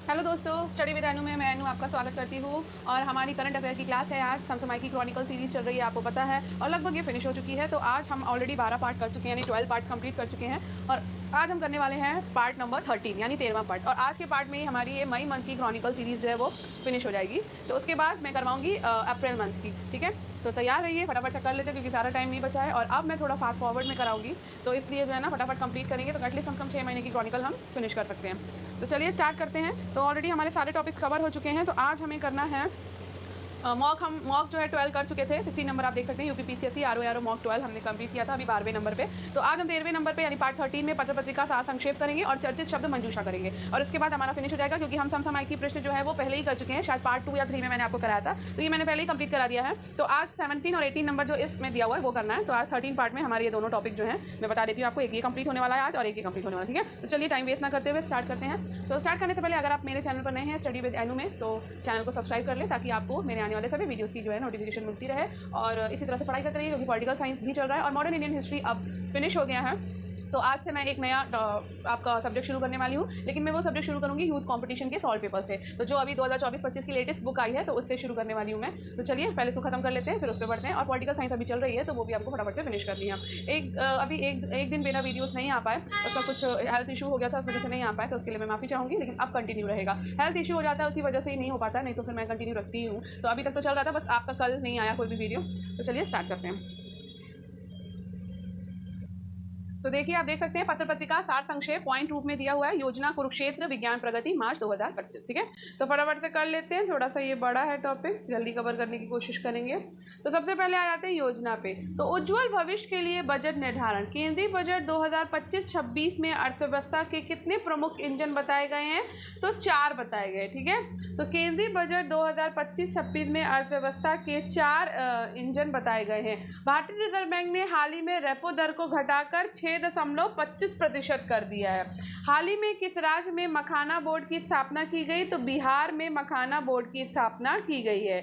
Hello दोस्तों, study with अनु में मैं अनु आपका स्वागत करती हूँ। और हमारी करंट अफेयर की क्लास है। आज समसमाई की क्रॉनिकल सीरीज़ चल रही है, आपको पता है, और लगभग ये फिनिश हो चुकी है। तो आज हम ऑलरेडी 12 पार्ट कर चुके हैं, यानी 12 पार्ट्स कंप्लीट कर चुके हैं। और आज हम करने वाले हैं पार्ट नंबर 13, यानी 13वां पार्ट। और आज के पार्ट में हमारी ये मई मंथ की क्रॉनिकल सीरीज़ जो है वो फिनिश हो जाएगी। तो उसके बाद मैं करवाऊँगी अप्रैल मंथ की। ठीक है, तो तैयार रहिए, फटाफट से कर लेते हैं क्योंकि सारा टाइम नहीं बचा है। और अब मैं थोड़ा फास्ट फॉरवर्ड में कराऊंगी, तो इसलिए जो है ना फटाफट कंप्लीट करेंगे तो एटलीस्ट कम 6 महीने की क्रॉनिकल हम फिनिश कर सकते हैं। तो चलिए स्टार्ट करते हैं। तो ऑलरेडी हमारे सारे टॉपिक्स कवर हो चुके हैं। तो आज हमें करना है मॉक जो है 12 कर चुके थे। 16 नंबर आप देख सकते हैं, यूपी पीसीएससी आरओ मॉक 12 हमने कंप्लीट किया था अभी 12वें नंबर पे। तो आज हम 13वें नंबर पे यानी पार्ट 13 में पत्र पत्रिका सार संक्षेप करेंगे और चर्चित शब्द मंजूषा करेंगे। और इसके बाद हमारा फिनिश हो जाएगा, क्योंकि हम समसामयिक प्रश्न जो है वो पहले ही कर चुके हैं, शायद पार्ट 2 या 3 में मैंने आपको कराया था, तो ये मैंने पहले ही कंप्लीट करा दिया है। तो आज 17 और 18 नंबर जो इसमें दिया हुआ है वो करना है। तो आज 13 पार्ट में हमारे ये दोनों टॉपिक जो है मैं बता देती हूँ आपको, एक ये कंप्लीट होने वाला है आज और एक ये कंप्लीट होने वाला है। ठीक है, तो चलिए टाइम वेस्ट ना करते हुए स्टार्ट करते हैं। तो स्टार्ट करने से पहले अगर आप मेरे चैनल पर नए हैं स्टडी विद अनु में, तो चैनल को सब्सक्राइब कर लें ताकि आपको मेरे आने वाले सभी वीडियोस की जो है नोटिफिकेशन मिलती रहे। और इसी तरह से पढ़ाई करते रहिए, क्योंकि पॉलिटिकल साइंस भी चल रहा है और मॉडर्न इंडियन हिस्ट्री अब फिनिश हो गया है। तो आज से मैं एक नया आपका सब्जेक्ट शुरू करने वाली हूँ, लेकिन मैं वो सब्जेक्ट शुरू करूँगी यूथ कंपटीशन के सॉल्व पेपर से। तो जो अभी 2024-25 की लेटेस्ट बुक आई है तो उससे शुरू करने वाली हूँ मैं। तो चलिए पहले इसको खत्म कर लेते हैं, फिर उस पर बढ़ते हैं। और पॉलिटिकल साइंस अभी चल रही है तो वो भी आपको फटाफट से फिनिश करनी है। अभी एक दिन बिना वीडियोस नहीं आ पाए, उसका कुछ हेल्थ इशू हो गया था, उस वजह से नहीं आ पाए, तो उसके लिए मैं माफ़ी चाहूँगी, लेकिन अब कंटिन्यू रहेगा। हेल्थ इशू हो जाता है उसी वजह से ही नहीं हो पाता, नहीं तो फिर मैं कंटिन्यू रखती हूँ। तो अभी तक तो चल रहा था, बस आपका कल नहीं आया कोई भी वीडियो। तो चलिए स्टार्ट करते हैं। तो देखिए, आप देख सकते हैं पत्र पत्रिका सार संक्षेप पॉइंट रूप में दिया हुआ है, योजना कुरुक्षेत्र विज्ञान प्रगति मार्च 2025। ठीक है, तो फटाफट से कर लेते हैं। थोड़ा सा ये बड़ा है टॉपिक, जल्दी कवर करने की कोशिश करेंगे। तो सबसे पहले आ जाते हैं योजना पे। तो उज्ज्वल भविष्य के लिए बजट निर्धारण। केंद्रीय बजट 2025-26 में अर्थव्यवस्था के कितने प्रमुख इंजन बताए गए हैं? तो 4 बताए गए। ठीक है, तो केंद्रीय बजट 2025-26 में अर्थव्यवस्था के 4 इंजन बताए गए हैं। भारतीय रिजर्व बैंक ने हाल ही में रेपो दर को घटाकर 6.25% कर दिया है। हाल ही में किस राज्य में मखाना बोर्ड की स्थापना की गई? तो बिहार में मखाना बोर्ड की स्थापना की गई है।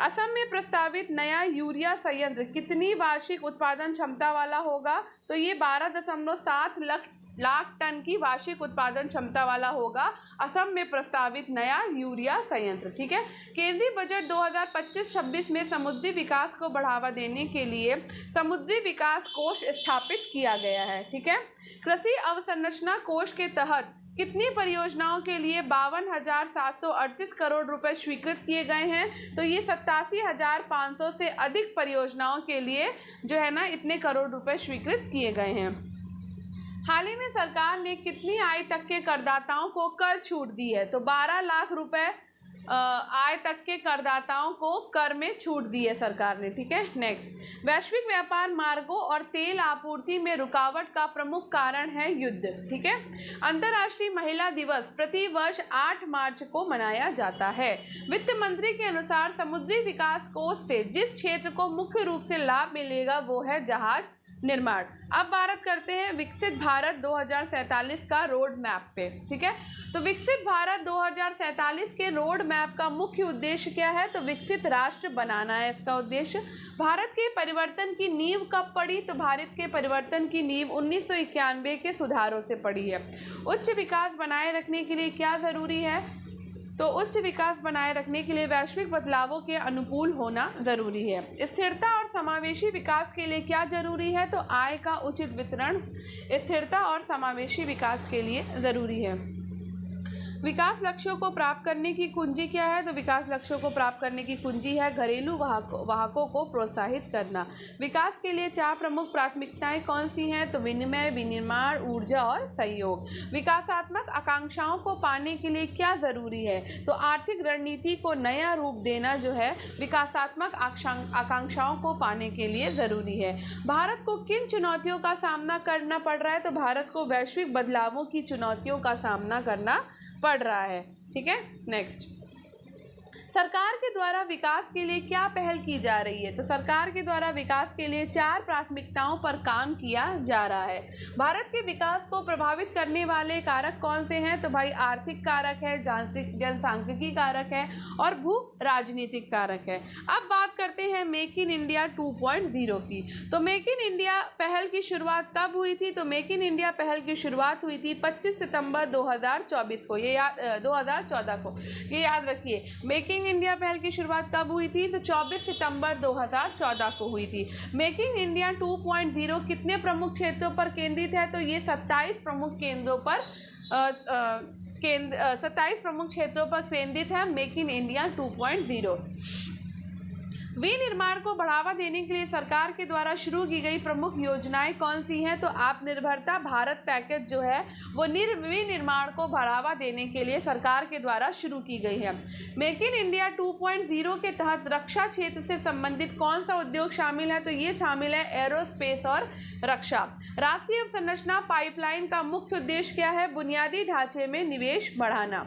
असम में प्रस्तावित नया यूरिया संयंत्र कितनी वार्षिक उत्पादन क्षमता वाला होगा? तो ये 12.7 लाख टन की वार्षिक उत्पादन क्षमता वाला होगा असम में प्रस्तावित नया यूरिया संयंत्र। ठीक है, केंद्रीय बजट 2025-26 में समुद्री विकास को बढ़ावा देने के लिए समुद्री विकास कोष स्थापित किया गया है। ठीक है, कृषि अवसंरचना कोष के तहत कितनी परियोजनाओं के लिए 52,738 करोड़ रुपए स्वीकृत किए गए हैं? तो ये 87,500 से अधिक परियोजनाओं के लिए जो है ना इतने करोड़ रुपए स्वीकृत किए गए हैं। हाल ही में सरकार ने कितनी आय तक के करदाताओं को कर छूट दी है? तो 12 लाख रुपए आय तक के करदाताओं को कर में छूट दी है सरकार ने। ठीक है, नेक्स्ट, वैश्विक व्यापार मार्गों और तेल आपूर्ति में रुकावट का प्रमुख कारण है युद्ध। ठीक है, अंतर्राष्ट्रीय महिला दिवस प्रति वर्ष 8 मार्च को मनाया जाता है। वित्त मंत्री के अनुसार समुद्री विकास कोष से जिस क्षेत्र को मुख्य रूप से लाभ मिलेगा वो है जहाज निर्माण। अब बात करते हैं विकसित भारत 2047 का रोड मैप पे। ठीक है, तो विकसित भारत 2047 के रोड मैप का मुख्य उद्देश्य क्या है? तो विकसित राष्ट्र बनाना है इसका उद्देश्य। भारत के परिवर्तन की नींव कब पड़ी? तो भारत के परिवर्तन की नींव 1991 के सुधारों से पड़ी है। उच्च विकास बनाए रखने के लिए क्या जरूरी है? तो उच्च विकास बनाए रखने के लिए वैश्विक बदलावों के अनुकूल होना जरूरी है। स्थिरता और समावेशी विकास के लिए क्या जरूरी है? तो आय का उचित वितरण स्थिरता और समावेशी विकास के लिए जरूरी है। विकास लक्ष्यों को प्राप्त करने की कुंजी क्या है? तो विकास लक्ष्यों को प्राप्त करने की कुंजी है घरेलू वाहकों को प्रोत्साहित करना। विकास के लिए 4 प्रमुख प्राथमिकताएं कौन सी हैं? तो विनिमय, विनिर्माण, ऊर्जा और सहयोग। विकासात्मक आकांक्षाओं को पाने के लिए क्या जरूरी है? तो आर्थिक रणनीति को नया रूप देना जो है विकासात्मक आकांक्षाओं को पाने के लिए जरूरी है। भारत को किन चुनौतियों का सामना करना पड़ रहा है? तो भारत को वैश्विक बदलावों की चुनौतियों का सामना करना पड़ रहा है। ठीक है, नेक्स्ट, सरकार के द्वारा विकास के लिए क्या पहल की जा रही है? तो सरकार के द्वारा विकास के लिए 4 प्राथमिकताओं पर काम किया जा रहा है। भारत के विकास को प्रभावित करने वाले कारक कौन से हैं? तो भाई आर्थिक कारक है, जनसांख्यिकी कारक है और भू राजनीतिक कारक है। अब बात करते हैं मेक इन इंडिया 2.0 की। तो मेक इन इंडिया पहल की शुरुआत कब हुई थी? तो मेक इन इंडिया पहल की शुरुआत हुई थी 25 सितंबर 2024 को, 2014 को, ये याद रखिए। मेकिंग इंडिया पहल की शुरुआत कब हुई थी? तो 24 सितंबर 2014 को हुई थी। मेकिंग इंडिया 2.0 कितने प्रमुख क्षेत्रों पर केंद्रित है? तो ये 27 प्रमुख केंद्रों पर 27 प्रमुख क्षेत्रों पर केंद्रित है मेक इन इंडिया 2.0। विनिर्माण को बढ़ावा देने के लिए सरकार के द्वारा शुरू की गई प्रमुख योजनाएं कौन सी हैं? तो आत्मनिर्भरता भारत पैकेज जो है वो विनिर्माण को बढ़ावा देने के लिए सरकार के द्वारा शुरू की गई है। मेक इन इंडिया 2.0 के तहत रक्षा क्षेत्र से संबंधित कौन सा उद्योग शामिल है? तो ये शामिल है एरोस्पेस और रक्षा। राष्ट्रीय अवसंरचना पाइपलाइन का मुख्य उद्देश्य क्या है? बुनियादी ढांचे में निवेश बढ़ाना।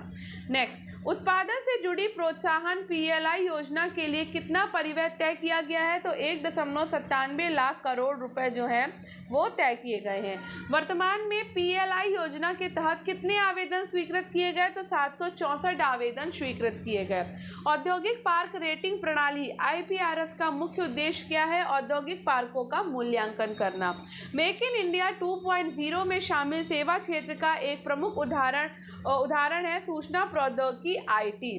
नेक्स्ट, उत्पादन से जुड़ी प्रोत्साहन PLI योजना के लिए कितना परिव्यय तय किया गया है? तो 1.97 लाख करोड़ रुपए जो है वो तय किए गए हैं। वर्तमान में PLI योजना के तहत कितने आवेदन स्वीकृत किए गए? तो 764 आवेदन स्वीकृत किए गए। औद्योगिक पार्क रेटिंग प्रणाली IPRS का मुख्य उद्देश्य क्या है? औद्योगिक पार्कों का मूल्यांकन करना। मेक इन इंडिया 2.0 में शामिल सेवा क्षेत्र का एक प्रमुख उदाहरण है सूचना प्रौद्योगिकी IT।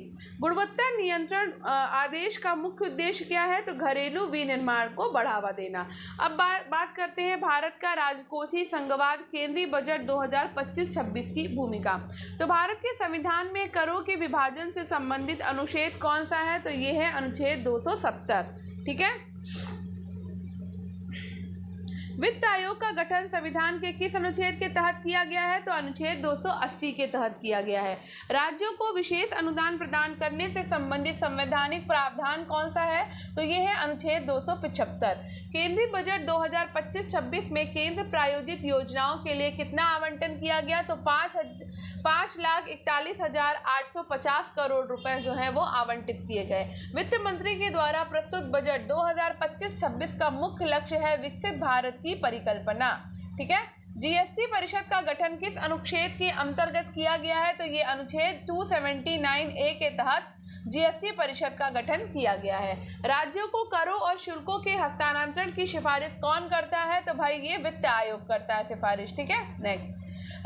गुणवत्ता नियंत्रण आदेश का मुख्य उद्देश्य क्या है? तो घरेलू विनिर्माण को बढ़ावा देना। अब बात करते हैं भारत का राजकोषीय संघवाद केंद्रीय बजट 2025-26 की भूमिका। तो भारत के संविधान में करों के विभाजन से संबंधित अनुच्छेद कौन सा है? तो ये है अनुच्छेद 270। ठीक है। वित्त आयोग का गठन संविधान के किस अनुच्छेद के तहत किया गया है? तो अनुच्छेद 280 के तहत किया गया है। राज्यों को विशेष अनुदान प्रदान करने से संबंधित संवैधानिक प्रावधान कौन सा है? तो ये है अनुच्छेद 275। केंद्रीय बजट 2025-26 में केंद्र प्रायोजित योजनाओं के लिए कितना आवंटन किया गया? तो 5,41,850 करोड़ रुपए जो है वो आवंटित किए गए। वित्त मंत्री के द्वारा प्रस्तुत बजट 2025-26 का मुख्य लक्ष्य है विकसित भारत की परिकल्पना। ठीक है। GST परिषद का गठन किस अनुच्छेद के अंतर्गत किया गया है? तो ये अनुच्छेद 279A के तहत GST परिषद का गठन किया गया है। राज्यों को करों और शुल्कों के हस्तांतरण की सिफारिश कौन करता है? तो भाई ये वित्त आयोग करता है सिफारिश। ठीक है। नेक्स्ट,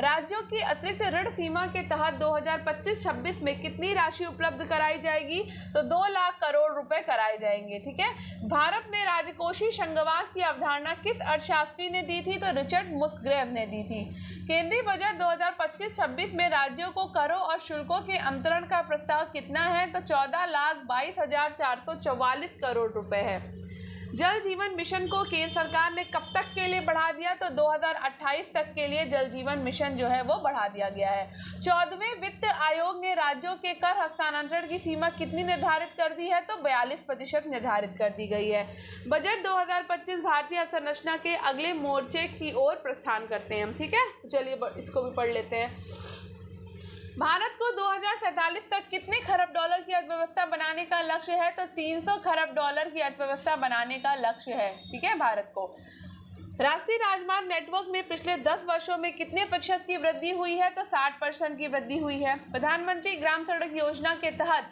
राज्यों की अतिरिक्त ऋण सीमा के तहत 2025-26 में कितनी राशि उपलब्ध कराई जाएगी? तो 2 लाख करोड़ रुपए कराए जाएंगे। ठीक है। भारत में राजकोषीय संघवाद की अवधारणा किस अर्थशास्त्री ने दी थी? तो रिचर्ड मुस्ग्रेव ने दी थी। केंद्रीय बजट 2025-26 में राज्यों को करों और शुल्कों के अंतरण का प्रस्ताव कितना है? तो 14,22,444 करोड़ रुपए है। जल जीवन मिशन को केंद्र सरकार ने कब तक के लिए बढ़ा दिया? तो 2028 तक के लिए जल जीवन मिशन जो है वो बढ़ा दिया गया है। 14वें वित्त आयोग ने राज्यों के कर हस्तांतरण की सीमा कितनी निर्धारित कर दी है? तो 42% निर्धारित कर दी गई है। बजट 2025 भारतीय अवसंरचना के अगले मोर्चे की ओर प्रस्थान करते हैं हम। ठीक है, तो चलिए इसको भी पढ़ लेते हैं। भारत को 2047 तक कितने खरब डॉलर की अर्थव्यवस्था बनाने का लक्ष्य है? तो 300 खरब डॉलर की अर्थव्यवस्था बनाने का लक्ष्य है। ठीक है। भारत को राष्ट्रीय राजमार्ग नेटवर्क में पिछले 10 वर्षों में कितने प्रतिशत की वृद्धि हुई है? तो 60% की वृद्धि हुई है। प्रधानमंत्री ग्राम सड़क योजना के तहत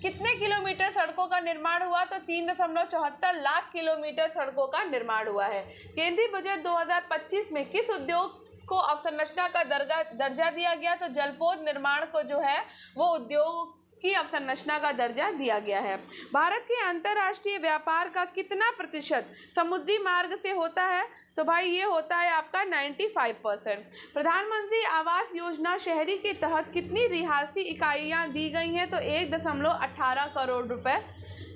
कितने किलोमीटर सड़कों का निर्माण हुआ? तो 3.74 लाख किलोमीटर सड़कों का निर्माण हुआ है। केंद्रीय बजट 2025 में किस उद्योग को अवसंरचना का दर्जा दिया गया? तो जलपोत निर्माण को जो है वो उद्योग की अवसंरचना का दर्जा दिया गया है। भारत के अंतर्राष्ट्रीय व्यापार का कितना प्रतिशत समुद्री मार्ग से होता है? तो भाई ये होता है आपका 95%। प्रधानमंत्री आवास योजना शहरी के तहत कितनी रिहायशी इकाइयां दी गई हैं? तो 1.18 करोड़ रुपए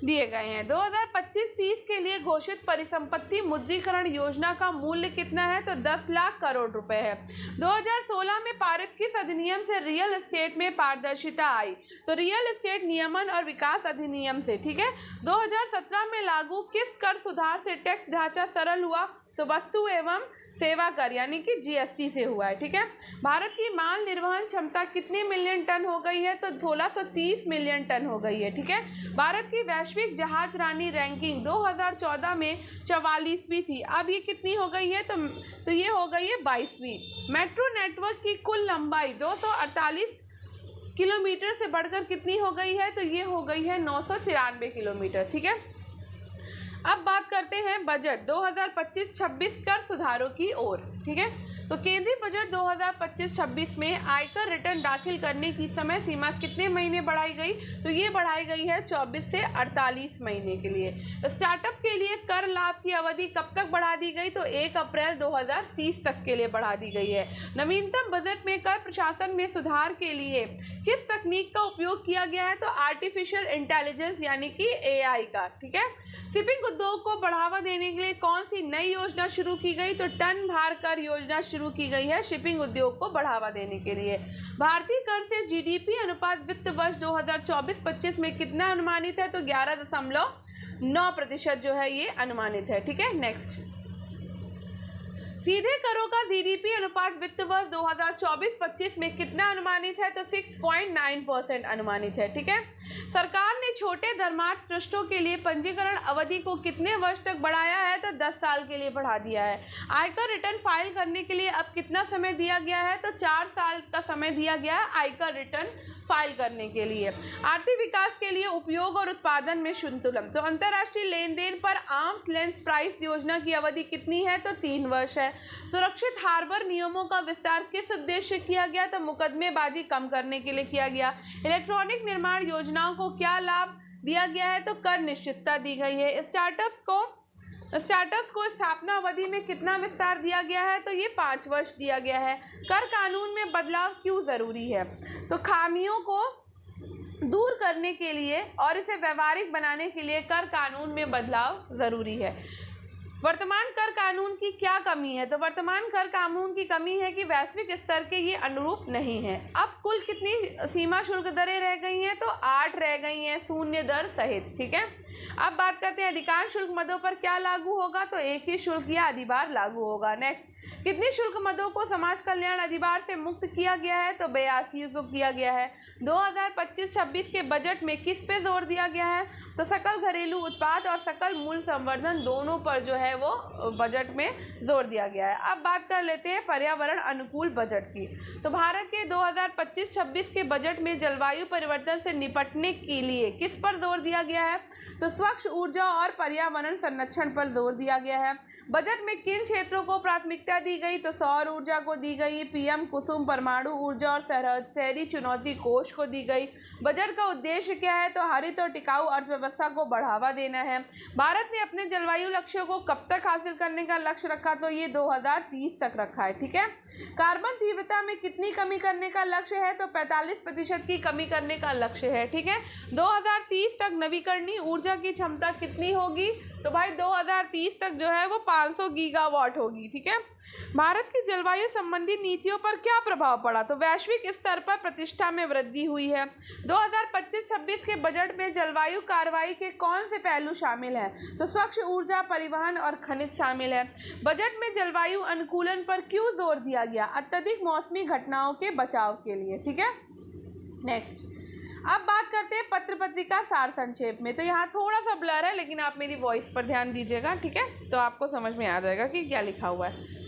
दिए गए हैं। 2025-30 के लिए घोषित परिसंपत्ति मुद्रीकरण योजना का मूल्य कितना है? तो 10 लाख करोड़ रुपए है। 2016 में पारित किस अधिनियम से रियल एस्टेट में पारदर्शिता आई? तो रियल एस्टेट नियमन और विकास अधिनियम से। ठीक है। 2017 में लागू किस कर सुधार से टैक्स ढांचा सरल हुआ? तो वस्तु एवं सेवा कर यानी कि जीएसटी से हुआ है। ठीक है, भारत की माल निर्वहन क्षमता कितने मिलियन टन हो गई है? तो 1630 मिलियन टन हो गई है। ठीक है, भारत की वैश्विक जहाज रानी रैंकिंग 2014 में 44वीं थी, अब ये कितनी हो गई है? तो ये हो गई है 22वीं। मेट्रो नेटवर्क की कुल लंबाई 248 किलोमीटर से बढ़कर कितनी हो गई है? तो ये हो गई है 993 किलोमीटर। ठीक है, अब बात करते हैं बजट 2025-26 कर सुधारों की ओर। ठीक है, तो केंद्रीय बजट 2025-26 में आयकर रिटर्न दाखिल करने की समय सीमा कितने महीने बढ़ाई गई? तो ये बढ़ाई गई है 24 से 48 महीने के लिए। स्टार्टअप के लिए कर लाभ की अवधि कब तक बढ़ा दी गई? तो 1 अप्रैल 2030 तक के लिए बढ़ा दी गई है। नवीनतम बजट में कर प्रशासन में सुधार के लिए किस तकनीक का उपयोग किया गया है? तो आर्टिफिशियल इंटेलिजेंस यानी कि AI का। ठीक है, शिपिंग उद्योग को बढ़ावा देने के लिए कौन सी नई योजना शुरू की गई? तो टन भार कर योजना शुरू की गई है शिपिंग उद्योग को बढ़ावा देने के लिए। भारतीय कर से जीडीपी अनुपात वित्त वर्ष 2024-25 में कितना अनुमानित है? तो 11.9% जो है ये अनुमानित है। ठीक है, नेक्स्ट, सीधे करों का जीडीपी अनुपात वित्त वर्ष 2024-25 में कितना अनुमानित है? तो 6.9% अनुमानित है। ठीक है, सरकार ने छोटे धर्मार्थ ट्रस्टों के लिए पंजीकरण अवधि को कितने वर्ष तक बढ़ाया है? तो 10 साल के लिए बढ़ा दिया है। आयकर रिटर्न फाइल करने के लिए अब कितना समय दिया गया है? तो 4 साल का समय दिया गया है आयकर रिटर्न फाइल करने के लिए। आर्थिक विकास के लिए उपयोग और उत्पादन में संतुलन, तो अंतर्राष्ट्रीय लेन देन पर आर्म्स लेंथ प्राइस योजना की अवधि कितनी है? तो 3 वर्ष है। सुरक्षित हार्बर नियमों का विस्तार किस उद्देश्य किया गया? तो मुकदमेबाजी कम करने के लिए किया गया। इलेक्ट्रॉनिक निर्माण योजनाओं को क्या लाभ दिया गया है? तो कर निश्चितता दी गई है। स्टार्टअप्स को स्थापना अवधि में कितना विस्तार दिया गया है? तो ये 5 वर्ष दिया गया है। कर कानून में बदलाव क्यों जरूरी है? तो खामियों को दूर करने के लिए और इसे व्यवहारिक बनाने के लिए कर कानून में बदलाव जरूरी है। वर्तमान कर कानून की क्या कमी है? तो वर्तमान कर कानून की कमी है कि वैश्विक स्तर के ये अनुरूप नहीं है। अब कुल कितनी सीमा शुल्क दरें रह गई हैं? तो 8 रह गई हैं, शून्य दर सहित। ठीक है, अब बात करते हैं अधिकांश शुल्क मदों पर क्या लागू होगा? तो एक ही शुल्क या अधिभार लागू होगा। नेक्स्ट, कितनी शुल्क मदों को समाज कल्याण अधिभार से मुक्त किया गया है? तो 82 को किया गया है। 2025-26 के बजट में किस पे जोर दिया गया है? तो सकल घरेलू उत्पाद और सकल मूल्य संवर्धन दोनों पर जो है वो बजट में जोर दिया गया है। अब बात कर लेते हैं पर्यावरण अनुकूल बजट की। तो भारत के 2025-26 के बजट में जलवायु परिवर्तन से निपटने के लिए किस पर जोर दिया गया है? तो स्वच्छ ऊर्जा और पर्यावरण संरक्षण पर जोर दिया गया है। बजट में किन क्षेत्रों को प्राथमिकता दी गई? तो सौर ऊर्जा को दी गई, पीएम कुसुम परमाणु ऊर्जा और शहरी चुनौती कोष को दी गई। बजट का उद्देश्य क्या है? तो हरित और टिकाऊ अर्थव्यवस्था को बढ़ावा देना है। भारत ने अपने जलवायु लक्ष्यों को कब तक हासिल करने का लक्ष्य रखा? तो ये 2030 तक रखा है। ठीक है, कार्बन तीव्रता में कितनी कमी करने का लक्ष्य है? तो 45% की कमी करने का लक्ष्य है। ठीक है, 2030 तक नवीकरणीय ऊर्जा की क्षमता कितनी होगी? तो भाई 2030 तक जो है वो 500 गीगावाट होगी। ठीक है, भारत की जलवायु संबंधी नीतियों पर क्या प्रभाव पड़ा? तो वैश्विक स्तर पर प्रतिष्ठा में वृद्धि हुई है। 2025-26 के बजट में जलवायु कार्रवाई के कौन से पहलू शामिल हैं? तो स्वच्छ ऊर्जा, परिवहन और खनिज शामिल है। बजट में जलवायु अनुकूलन पर क्यों जोर दिया गया? अत्यधिक मौसमी घटनाओं के बचाव के लिए। ठीक है, नेक्स्ट, अब बात करते हैं पत्र पत्रिका सार संक्षेप में। तो यहाँ थोड़ा सा ब्लर है, लेकिन आप मेरी वॉइस पर ध्यान दीजिएगा। ठीक है, तो आपको समझ में आ जाएगा कि क्या लिखा हुआ है।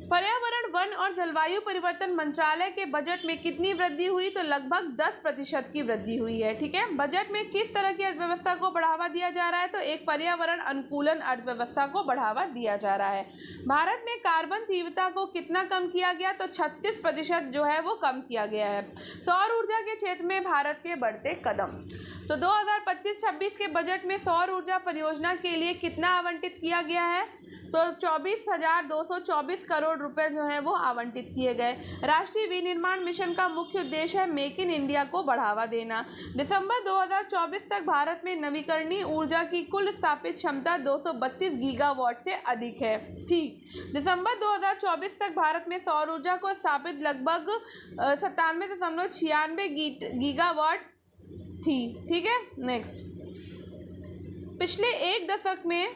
पर्यावरण, वन और जलवायु परिवर्तन मंत्रालय के बजट में कितनी वृद्धि हुई? तो लगभग 10% की वृद्धि हुई है। ठीक है, बजट में किस तरह की अर्थव्यवस्था को बढ़ावा दिया जा रहा है? तो एक पर्यावरण अनुकूलन अर्थव्यवस्था को बढ़ावा दिया जा रहा है। भारत में कार्बन तीव्रता को कितना कम किया गया? तो 36% जो है वो कम किया गया है। सौर ऊर्जा के क्षेत्र में भारत के बढ़ते कदम। तो 2025-26 के बजट में सौर ऊर्जा परियोजना के लिए कितना आवंटित किया गया है? तो 24,224 करोड़ रुपए जो है वो आवंटित किए गए। राष्ट्रीय विनिर्माण मिशन का मुख्य उद्देश्य है मेक इन इंडिया को बढ़ावा देना। दिसंबर 2024 तक भारत में नवीकरणीय ऊर्जा की कुल स्थापित क्षमता 232 गीगावाट से अधिक है। ठीक, दिसंबर 2024 तक भारत में सौर ऊर्जा को स्थापित लगभग 97.96 गीगावाट थी। ठीक है, नेक्स्ट, पिछले एक दशक में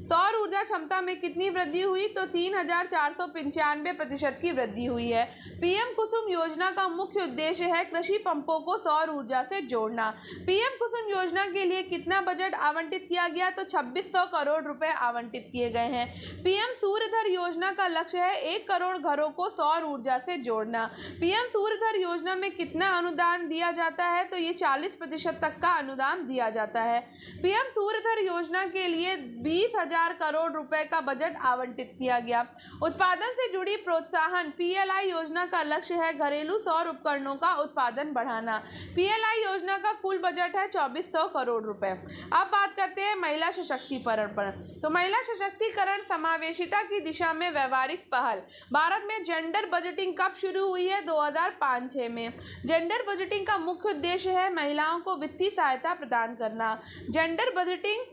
सौर ऊर्जा क्षमता में कितनी वृद्धि हुई? तो 3495% की वृद्धि हुई है। पीएम कुसुम योजना का मुख्य उद्देश्य है कृषि पंपों को सौर ऊर्जा से जोड़ना। पीएम कुसुम योजना के लिए कितना बजट आवंटित किया गया? तो 2600 करोड़ रुपए आवंटित किए गए हैं। पीएम सूर्यधर योजना का लक्ष्य है 1 करोड़ घरों को सौर ऊर्जा से जोड़ना। पीएम सूर्यधर योजना में कितना अनुदान दिया जाता है? तो ये 40% तक का अनुदान दिया जाता है। पीएम सूर्यधर योजना के लिए 20,000 करोड़ रुपए का बजट आवंटित किया गया। उत्पादन से जुड़ी प्रोत्साहन पीएलआई योजना का लक्ष्य है घरेलू सौर उपकरणों का उत्पादन बढ़ाना। पीएलआई योजना का कुल बजट है 2400 करोड़ रुपए। अब बात करते हैं महिला सशक्तिकरण पर। तो महिला सशक्तिकरण समावेशिता की दिशा में व्यवहारिक पहल। भारत में जेंडर बजटिंग कब शुरू हुई है? 2005-06 में। जेंडर बजटिंग का मुख्य उद्देश्य है महिलाओं को वित्तीय सहायता प्रदान करना। जेंडर बजटिंग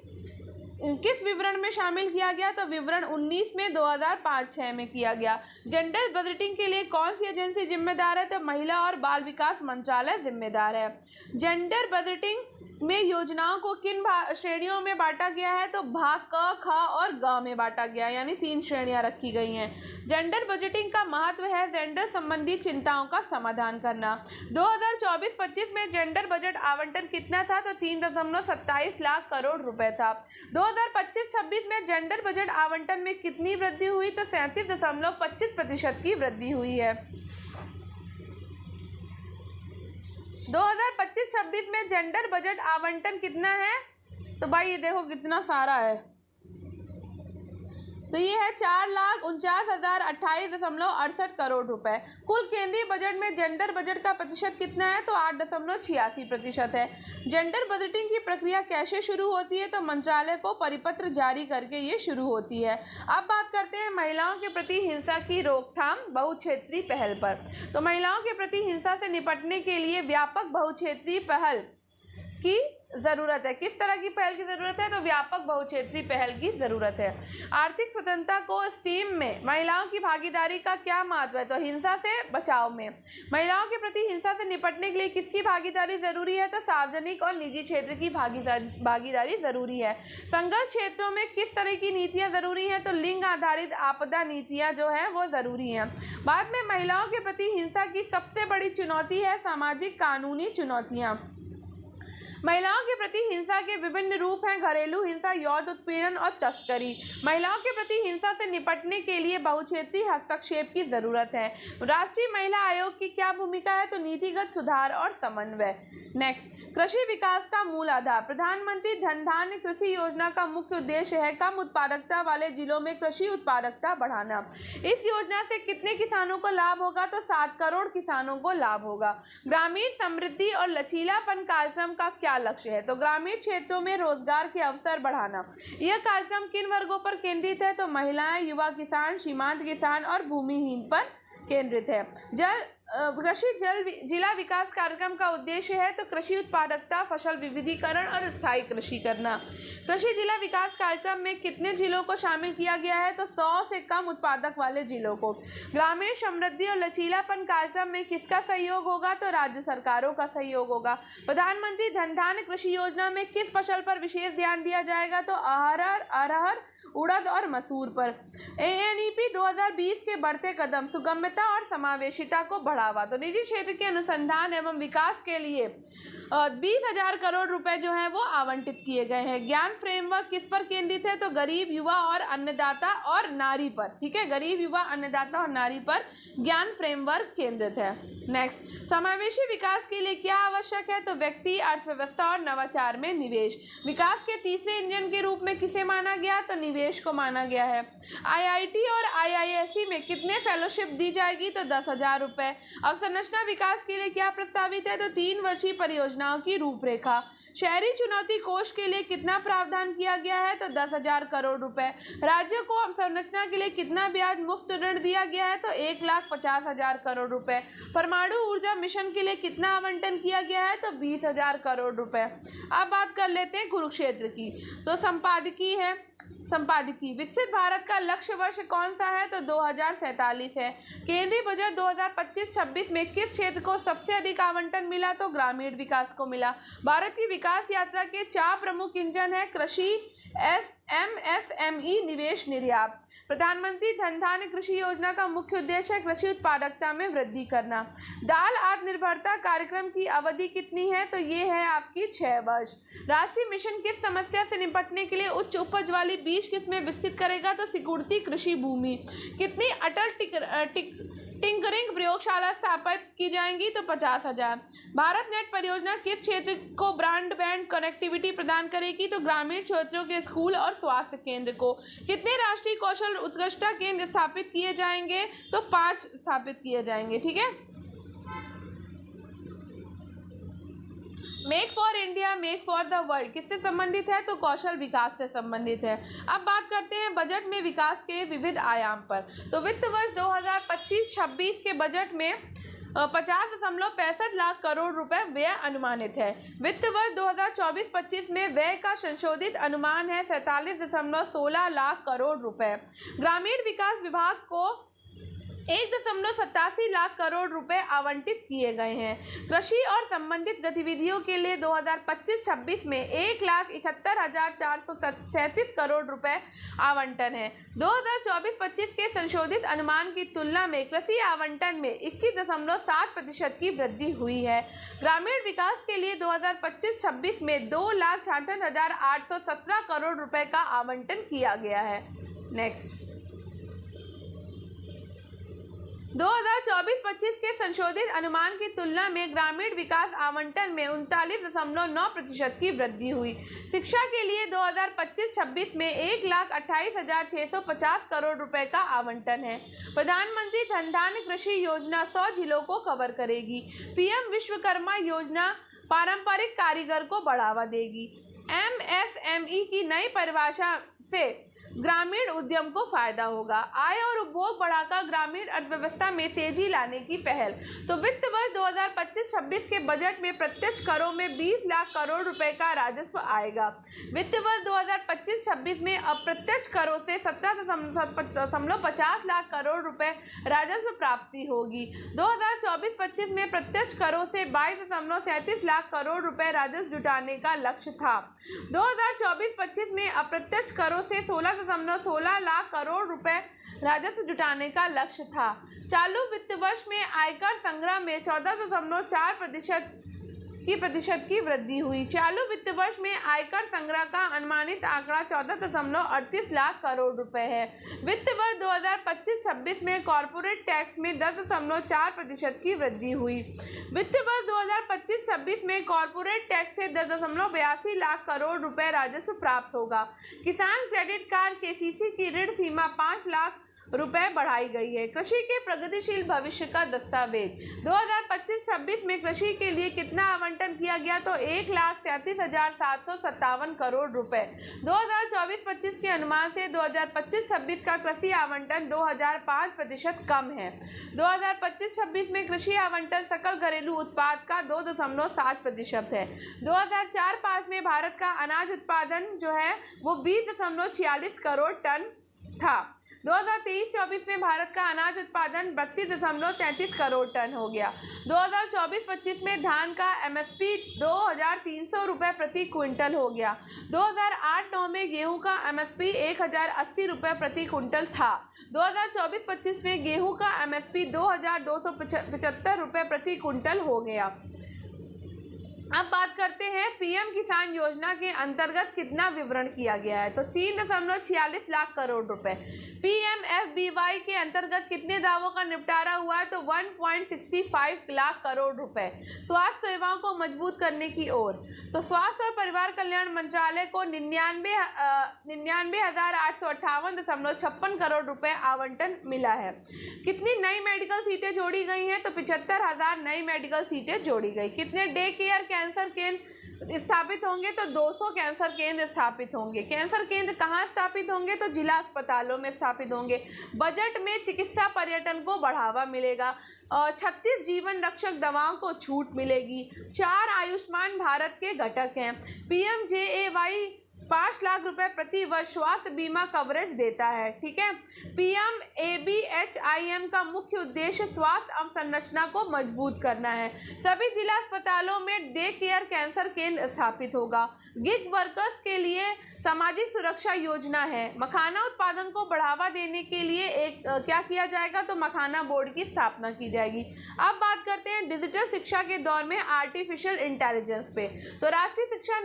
किस विवरण में शामिल किया गया? तो विवरण 19 में 2005-06 में किया गया। जेंडर बजटिंग के लिए कौन सी एजेंसी जिम्मेदार है? तो महिला और बाल विकास मंत्रालय जिम्मेदार है। जेंडर बजटिंग में योजनाओं को किन श्रेणियों में बांटा गया है? तो भाग क, ख और ग में बांटा गया, यानी 3 श्रेणियां रखी गई हैं। जेंडर बजटिंग का महत्व है जेंडर संबंधी चिंताओं का समाधान करना। 2024-25 में जेंडर बजट आवंटन कितना था? तो 3.27 लाख करोड़ रुपए था। 2025-26 में जेंडर बजट आवंटन में कितनी वृद्धि हुई? तो 37.25% की वृद्धि हुई है। 2025-26 में जेंडर बजट आवंटन कितना है? तो भाई ये देखो कितना सारा है। तो ये है 4,49,028.68 करोड़ रुपए। कुल केंद्रीय बजट में जेंडर बजट का प्रतिशत कितना है? तो 8.86% है। जेंडर बजटिंग की प्रक्रिया कैसे शुरू होती है? तो मंत्रालय को परिपत्र जारी करके ये शुरू होती है। अब बात करते हैं महिलाओं के प्रति हिंसा की रोकथाम बहुक्षेत्रीय पहल पर। तो महिलाओं के प्रति हिंसा से निपटने के लिए व्यापक बहुक्षेत्रीय पहल की ज़रूरत है। किस तरह की पहल की ज़रूरत है? तो व्यापक बहुक्षेत्रीय पहल की ज़रूरत है। आर्थिक स्वतंत्रता को स्टीम में महिलाओं की भागीदारी का क्या महत्व है? तो हिंसा से बचाव में महिलाओं के प्रति हिंसा से निपटने के लिए किसकी भागीदारी ज़रूरी है? तो सार्वजनिक और निजी क्षेत्र की भागीदारी ज़रूरी है। संघर्ष क्षेत्रों में किस तरह की नीतियाँ ज़रूरी हैं? तो लिंग आधारित आपदा नीतियाँ जो हैं वो ज़रूरी हैं। बाद में महिलाओं के प्रति हिंसा की सबसे बड़ी चुनौती है सामाजिक कानूनी चुनौतियाँ। महिलाओं के प्रति हिंसा के विभिन्न रूप हैं घरेलू हिंसा, यौन उत्पीड़न और तस्करी। महिलाओं के प्रति हिंसा से निपटने के लिए बहुक्षेत्रीय हस्तक्षेप की जरूरत है। राष्ट्रीय महिला आयोग की क्या भूमिका है? तो नीतिगत सुधार और समन्वय। नेक्स्ट, कृषि विकास का मूल आधार। प्रधानमंत्री धन धान्य कृषि योजना का मुख्य उद्देश्य है कम उत्पादकता वाले जिलों में कृषि उत्पादकता बढ़ाना। इस योजना से कितने किसानों को लाभ होगा? तो 7 करोड़ किसानों को लाभ होगा। ग्रामीण समृद्धि और लचीलापन कार्यक्रम का क्या लक्ष्य है? तो ग्रामीण क्षेत्रों में रोजगार के अवसर बढ़ाना। यह कार्यक्रम किन वर्गों पर केंद्रित है? तो महिलाएं, युवा किसान, सीमांत किसान और भूमिहीन पर केंद्रित है। कृषि जिला विकास कार्यक्रम का उद्देश्य है तो कृषि उत्पादकता, फसल विविधीकरण और स्थायी कृषि करना। कृषि जिला विकास कार्यक्रम में कितने जिलों को शामिल किया गया है? तो 100 से कम उत्पादक वाले जिलों को। ग्रामीण समृद्धि और लचीलापन कार्यक्रम में किसका सहयोग होगा? तो राज्य सरकारों का सहयोग होगा। प्रधानमंत्री धन धान्य कृषि योजना में किस फसल पर विशेष ध्यान दिया जाएगा? तो अरहर, उड़द और मसूर पर। ANEP 2020 के बढ़ते कदम, सुगम्यता और समावेशिता को बढ़ावा। तो निजी क्षेत्र के अनुसंधान एवं विकास के लिए 20,000 करोड़ रुपए जो है वो आवंटित किए गए हैं। ज्ञान फ्रेमवर्क किस पर केंद्रित है? तो गरीब, युवा और अन्नदाता और नारी पर। ठीक है, गरीब, युवा, अन्नदाता और नारी पर ज्ञान फ्रेमवर्क केंद्रित है। नेक्स्ट, समावेशी विकास के लिए क्या आवश्यक है? तो व्यक्ति, अर्थव्यवस्था और नवाचार में निवेश। विकास के तीसरे इंजन के रूप में किसे माना गया? तो निवेश को माना गया है। IIT और IISc में कितने फेलोशिप दी जाएगी? तो 10,000 रुपए। अवसंरचना विकास के लिए क्या प्रस्तावित है? तो 3 वर्षीय परियोजनाओं की रूपरेखा। शहरी चुनौती कोष के लिए कितना प्रावधान किया गया है? तो 10,000 करोड़ रुपए। राज्यों को अवसंरचना के लिए कितना ब्याज मुफ्त ऋण दिया गया है? तो 1,50,000 करोड़ रुपए। परमाणु ऊर्जा मिशन के लिए कितना आवंटन किया गया है? तो 20,000 करोड़ रुपए। अब बात कर लेते हैं कुरुक्षेत्र की। तो संपादकीय है, संपादकीय। विकसित भारत का लक्ष्य वर्ष कौन सा है? तो 2047 है। केंद्रीय बजट 2025-26 में किस क्षेत्र को सबसे अधिक आवंटन मिला? तो ग्रामीण विकास को मिला। भारत की विकास यात्रा के 4 प्रमुख इंजन है: कृषि, MSME, निवेश, निर्यात। प्रधानमंत्री धन धान्य कृषि योजना का मुख्य उद्देश्य है कृषि उत्पादकता में वृद्धि करना। दाल आत्मनिर्भरता कार्यक्रम की अवधि कितनी है? तो ये है आपकी 6 वर्ष। राष्ट्रीय मिशन किस समस्या से निपटने के लिए उच्च उपज वाली बीज किस्में विकसित करेगा? तो सिकुड़ती कृषि भूमि। कितनी अटल टिंकरिंग प्रयोगशाला स्थापित की जाएंगी? तो 50,000। भारत नेट परियोजना किस क्षेत्र को ब्रॉडबैंड कनेक्टिविटी प्रदान करेगी? तो ग्रामीण क्षेत्रों के स्कूल और स्वास्थ्य केंद्र को। कितने राष्ट्रीय कौशल उत्कृष्टता केंद्र स्थापित किए जाएंगे? तो 5 स्थापित किए जाएंगे। ठीक है। Make for India, make for the world किससे संबंधित है? तो कौशल विकास से संबंधित है। अब बात करते हैं बजट में विकास के विविध आयाम पर। तो वित्त वर्ष 2025-26 के बजट में 50.65 लाख करोड़ रुपए व्यय अनुमानित है। वित्त वर्ष 2024-25 में व्यय का संशोधित अनुमान है 47.16 लाख करोड़ रुपए। ग्रामीण विकास विभाग को 1.87 लाख करोड़ रुपए आवंटित किए गए हैं। कृषि और संबंधित गतिविधियों के लिए 2025-26 में 1,71,437 करोड़ रुपए आवंटन है। 2024-25 के संशोधित अनुमान की तुलना में कृषि आवंटन में 21.7% की वृद्धि हुई है। ग्रामीण विकास के लिए 2025-26 में 2,66,817 करोड़ रुपए का आवंटन किया गया है। नेक्स्ट, 2024-25 के संशोधित अनुमान की तुलना में ग्रामीण विकास आवंटन में 39.9% की वृद्धि हुई। शिक्षा के लिए 2025-26 में 1,28,650 करोड़ रुपए का आवंटन है। प्रधानमंत्री धन धान्य कृषि योजना 100 जिलों को कवर करेगी। पीएम विश्वकर्मा योजना पारंपरिक कारीगर को बढ़ावा देगी। MSME की नई परिभाषा से ग्रामीण उद्यम को फायदा होगा। आय और उपभोग बढ़ाकर ग्रामीण अर्थव्यवस्था में तेजी लाने की पहल। तो वित्त वर्ष 2025-26 के बजट में प्रत्यक्ष करों में 20 लाख करोड़ रुपए का राजस्व आएगा। वित्त वर्ष 2025-26 में अप्रत्यक्ष करों से 17.50 लाख करोड़ रुपए राजस्व प्राप्ति होगी। 2024-25 में प्रत्यक्ष करों से 22.37 लाख करोड़ रुपए राजस्व जुटाने का लक्ष्य था। 2024-25 में अप्रत्यक्ष करों से 16.16 लाख करोड़ रुपए राजस्व जुटाने का लक्ष्य था। चालू वित्त वर्ष में आयकर संग्रह में 14.4% की वृद्धि हुई। चालू वित्त वर्ष में आयकर संग्रह का अनुमानित आंकड़ा 14.38 लाख करोड़ रुपए है। वित्त वर्ष 2025-26 में कॉर्पोरेट टैक्स में 10.4% की वृद्धि हुई। वित्त वर्ष 2025-26 में कॉर्पोरेट टैक्स से 10.82 लाख करोड़ रुपए राजस्व प्राप्त होगा। किसान क्रेडिट कार्ड KCC की ऋण सीमा 5 लाख रुपए बढ़ाई गई है। कृषि के प्रगतिशील भविष्य का दस्तावेज। 2025-26 में कृषि के लिए कितना आवंटन किया गया? तो 1,37,757 करोड़ रुपए। 2024-25 के अनुमान से 2025-26 का कृषि आवंटन 2005% कम है। 2025-26 में कृषि आवंटन सकल घरेलू उत्पाद का 2.7% है। 2004-05 में भारत का अनाज उत्पादन जो है वो 20.46 करोड़ टन था। 2023-24 में भारत का अनाज उत्पादन 32.33 करोड़ टन हो गया। 2024-25 में धान का MSP 2,300 रुपये प्रति क्विंटल हो गया। 2008-09 में गेहूं का MSP 1,080 रुपये प्रति क्विंटल था। 2024-25 में गेहूं का MSP 2,275 रुपये प्रति क्विंटल हो गया। अब बात करते हैं पीएम किसान योजना के अंतर्गत कितना विवरण किया गया है। तो 3.46 लाख करोड़ रुपए। PMFBY के अंतर्गत कितने दावों का निपटारा हुआ है? तो 1.65 लाख करोड़ रुपए। स्वास्थ्य सेवाओं को मजबूत करने की ओर। तो स्वास्थ्य और परिवार कल्याण मंत्रालय को 99,858.56 करोड़ रुपए आवंटन मिला है। कितनी नई मेडिकल सीटें जोड़ी गई हैं? तो 75,000 नई मेडिकल सीटें जोड़ी गई। कितने डे केयर कैंसर केंद्र स्थापित होंगे? तो 200 कैंसर केंद्र स्थापित होंगे। कैंसर केंद्र कहाँ स्थापित होंगे? तो जिला अस्पतालों में स्थापित होंगे। बजट में चिकित्सा पर्यटन को बढ़ावा मिलेगा और 36 जीवन रक्षक दवाओं को छूट मिलेगी। 4 आयुष्मान भारत के घटक हैं। PMJAY 5 लाख रुपए प्रति वर्ष स्वास्थ्य बीमा कवरेज देता है। ठीक है। PMABHIM का मुख्य उद्देश्य स्वास्थ्य अवसंरचना को मजबूत करना है। सभी जिला अस्पतालों में डे केयर कैंसर केंद्र स्थापित होगा। गिग वर्कर्स के लिए सामाजिक सुरक्षा योजना है। मखाना उत्पादन को बढ़ावा देने के लिए क्या किया जाएगा, तो मखाना बोर्ड की स्थापना की जाएगी। अब बात करते हैं डिजिटल शिक्षा के दौर में आर्टिफिशियल इंटेलिजेंस पे। तो राष्ट्रीय शिक्षा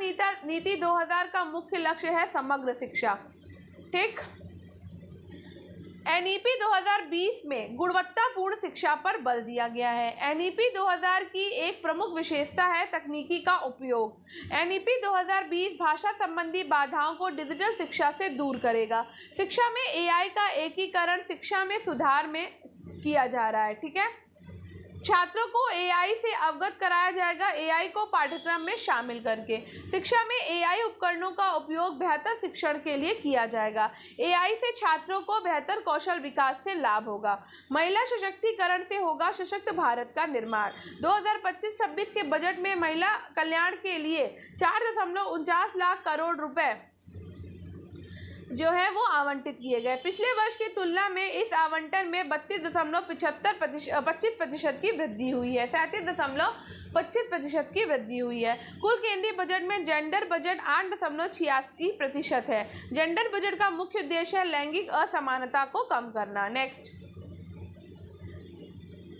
नीति 2000 का मुख्य लक्ष्य है समग्र शिक्षा। ठीक। NEP 2020 में गुणवत्तापूर्ण शिक्षा पर बल दिया गया है। NEP 2000 की एक प्रमुख विशेषता है तकनीकी का उपयोग। NEP 2020 भाषा संबंधी बाधाओं को डिजिटल शिक्षा से दूर करेगा। शिक्षा में AI का एकीकरण शिक्षा में सुधार में किया जा रहा है। ठीक है। छात्रों को AI से अवगत कराया जाएगा, AI को पाठ्यक्रम में शामिल करके। शिक्षा में AI उपकरणों का उपयोग बेहतर शिक्षण के लिए किया जाएगा। AI से छात्रों को बेहतर कौशल विकास से लाभ होगा। महिला सशक्तिकरण से होगा सशक्त भारत का निर्माण। 2025-26 के बजट में महिला कल्याण के लिए 4.49 लाख करोड़ रुपए जो है वो आवंटित किए गए। पिछले वर्ष की तुलना में इस आवंटन में 32.25% की वृद्धि हुई है। 37.25% की वृद्धि हुई है। कुल केंद्रीय बजट में जेंडर बजट 8.86% है। जेंडर बजट का मुख्य उद्देश्य है लैंगिक असमानता को कम करना। नेक्स्ट,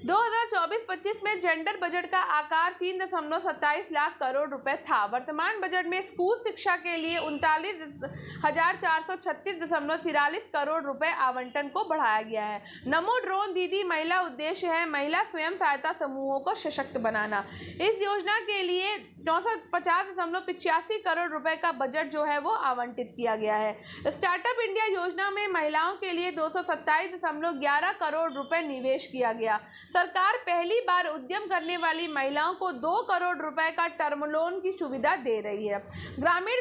2024-25 में जेंडर बजट का आकार 3.27 लाख करोड़ रुपए था। वर्तमान बजट में स्कूल शिक्षा के लिए 39,436.43 करोड़ रुपए आवंटन को बढ़ाया गया है। नमो ड्रोन दीदी महिला उद्देश्य है महिला स्वयं सहायता समूहों को सशक्त बनाना। इस योजना के लिए 950.85 करोड़ रुपए का बजट जो है वो आवंटित किया गया है। स्टार्टअप इंडिया योजना में महिलाओं के लिए 227.11 करोड़ रुपए निवेश किया गया। सरकार पहली बार उद्यम करने वाली महिलाओं को 2 करोड़ रुपए का टर्म लोन की सुविधा दे रही है। ग्रामीण